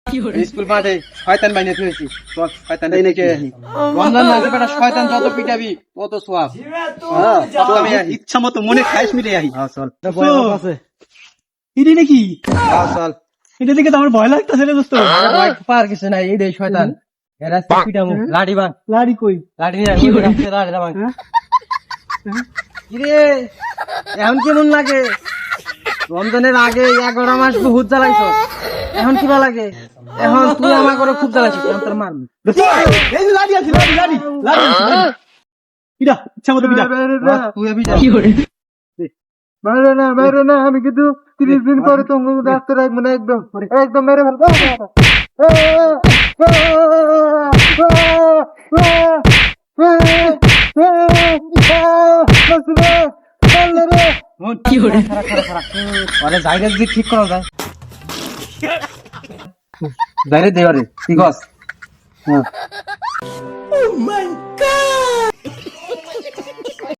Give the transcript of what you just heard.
School মাঠে শয়তান বানিয়ে ফেলেছি। শয়তান নাকি রমজান মাসে বেটা শয়তান যত পিটাবি তত সোয়াব। আমি ইচ্ছা মতো মনে খাইস মিলে আহি। চল এটা নাকি চল এটা দেখে তো আমার ভয় লাগতেছে রে দোস্ত। পার কিছু নাই, এই শয়তান এরা পিটামু লাঠি বাং লাড়ি কই লাঠি লাঠি বাং। কিরে এখন কেমন লাগে? রমজানের আগে 11 মাস বহুত জ্বালাইছ, এখন কিবা লাগে? এখন তুই আমার করে খুব জ্বালাইছিস, এখন তোর মারবি। এই যে লাড়ি আছে লাড়ি লাড়ি লাড়ি আছে, লাড়ি। পিটা ইচ্ছা মতো পিটা। তুই পিটা বাইরে না আমি কিন্তু 30 দিন পরে তো রাখতে রাখবো না, একদম একদম মেরে ফেলবো। জায়গা যদি ঠিক করা যায় জায়গা দেওয়ারে ঠিক আছে।